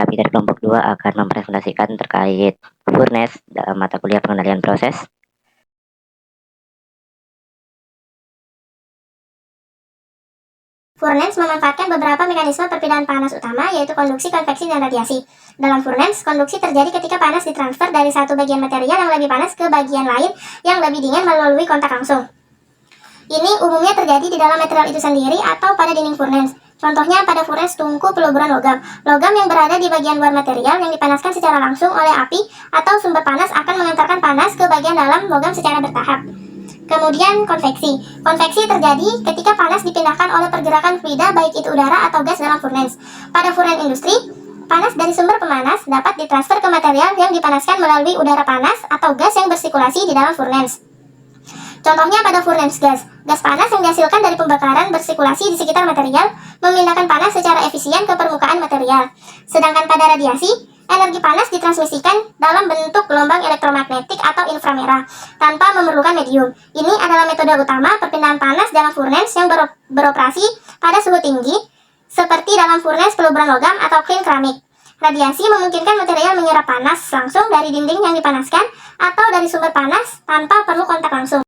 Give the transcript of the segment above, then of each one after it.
Kami dari kelompok 2 akan mempresentasikan terkait furnace dalam mata kuliah pengendalian proses. Furnace memanfaatkan beberapa mekanisme perpindahan panas utama, yaitu konduksi, konveksi, dan radiasi. Dalam furnace, konduksi terjadi ketika panas ditransfer dari satu bagian material yang lebih panas ke bagian lain yang lebih dingin melalui kontak langsung. Ini umumnya terjadi di dalam material itu sendiri atau pada dinding furnace. Contohnya pada furnace tungku peluburan logam. Logam yang berada di bagian luar material yang dipanaskan secara langsung oleh api atau sumber panas akan mengantarkan panas ke bagian dalam logam secara bertahap. Kemudian konveksi. Konveksi terjadi ketika panas dipindahkan oleh pergerakan fluida baik itu udara atau gas dalam furnace. Pada furnace industri, panas dari sumber pemanas dapat ditransfer ke material yang dipanaskan melalui udara panas atau gas yang bersirkulasi di dalam furnace. Contohnya pada furnace gas. Gas panas yang dihasilkan dari pembakaran bersirkulasi di sekitar material memindahkan panas secara efisien ke permukaan material. Sedangkan pada radiasi, energi panas ditransmisikan dalam bentuk gelombang elektromagnetik atau inframerah tanpa memerlukan medium. Ini adalah metode utama perpindahan panas dalam furnace yang beroperasi pada suhu tinggi seperti dalam furnace peluburan logam atau clean keramik. Radiasi memungkinkan material menyerap panas langsung dari dinding yang dipanaskan atau dari sumber panas tanpa perlu kontak langsung.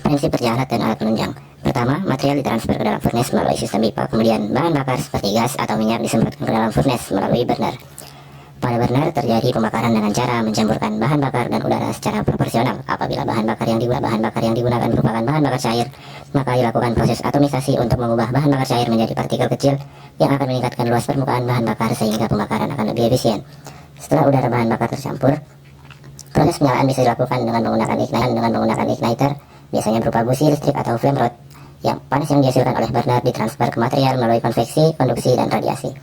Prinsip perjalanan dan alat penunjang. Pertama, material ditransfer ke dalam furnace melalui sistem pipa. Kemudian, bahan bakar seperti gas atau minyak disemprotkan ke dalam furnace melalui burner. Pada burner terjadi pembakaran dengan cara mencampurkan bahan bakar dan udara secara proporsional. Apabila bahan bakar yang digunakan merupakan bahan bakar cair, maka dilakukan proses atomisasi untuk mengubah bahan bakar cair menjadi partikel kecil yang akan meningkatkan luas permukaan bahan bakar sehingga pembakaran akan lebih efisien. Setelah udara bahan bakar tercampur, proses penyalaan bisa dilakukan dengan menggunakan igniter, biasanya berupa busi listrik atau flame rod. Yang panas yang dihasilkan oleh burner ditransfer ke material melalui konveksi, konduksi, dan radiasi.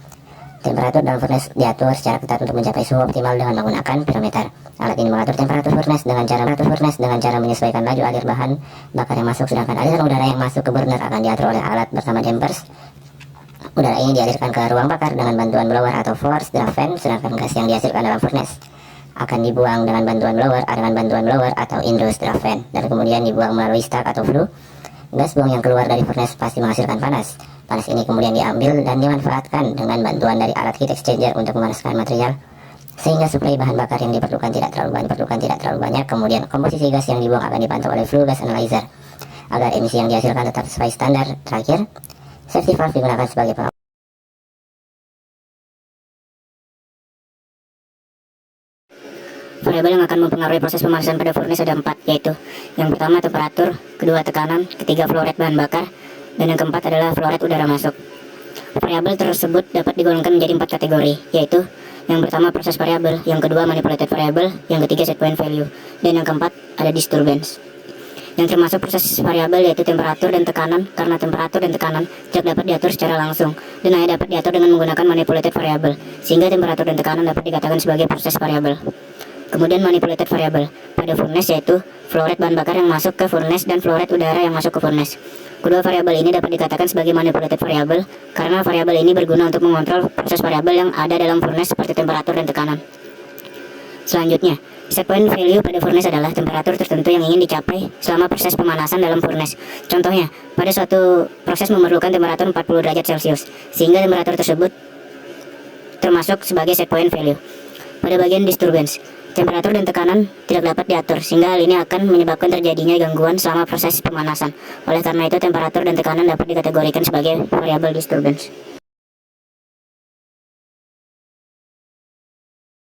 Temperatur dalam furnace diatur secara ketat untuk mencapai suhu optimal dengan menggunakan pirometer. Alat ini mengatur temperatur furnace dengan cara menyesuaikan laju alir bahan bakar yang masuk, sedangkan aliran udara yang masuk ke burner akan diatur oleh alat bernama dampers. Udara ini dialirkan ke ruang bakar dengan bantuan blower atau forced draft fan, sedangkan gas yang dihasilkan dalam furnace akan dibuang dengan bantuan blower atau induced draft fan, dan kemudian dibuang melalui stack atau flue. Gas buang yang keluar dari furnace pasti menghasilkan panas. Panas ini kemudian diambil dan dimanfaatkan dengan bantuan dari alat heat exchanger untuk memanaskan material, sehingga suplai bahan bakar yang diperlukan tidak terlalu banyak. Kemudian komposisi gas yang dibuang akan dipantau oleh flue gas analyzer agar emisi yang dihasilkan tetap sesuai standar. Terakhir, safety valve digunakan sebagai pengawas. Variabel yang akan mempengaruhi proses pemanasan pada furnace ada 4, yaitu yang pertama temperatur, kedua tekanan, ketiga flow rate bahan bakar, dan yang keempat adalah flow rate udara masuk. Variabel tersebut dapat digolongkan menjadi 4 kategori, yaitu yang pertama proses variabel, yang kedua manipulated variable, yang ketiga set point value, dan yang keempat ada disturbance. Yang termasuk proses variabel yaitu temperatur dan tekanan, karena temperatur dan tekanan tidak dapat diatur secara langsung dan hanya dapat diatur dengan menggunakan manipulated variable, sehingga temperatur dan tekanan dapat dikatakan sebagai proses variabel. Kemudian manipulated variable pada furnace yaitu flow rate bahan bakar yang masuk ke furnace dan flow rate udara yang masuk ke furnace. Kedua variabel ini dapat dikatakan sebagai manipulated variable karena variabel ini berguna untuk mengontrol proses variabel yang ada dalam furnace seperti temperatur dan tekanan. Selanjutnya, set point value pada furnace adalah temperatur tertentu yang ingin dicapai selama proses pemanasan dalam furnace. Contohnya, pada suatu proses memerlukan temperatur 40 derajat Celcius, sehingga temperatur tersebut termasuk sebagai set point value. Pada bagian disturbance, temperatur dan tekanan tidak dapat diatur, sehingga hal ini akan menyebabkan terjadinya gangguan selama proses pemanasan. Oleh karena itu, temperatur dan tekanan dapat dikategorikan sebagai variabel disturbance.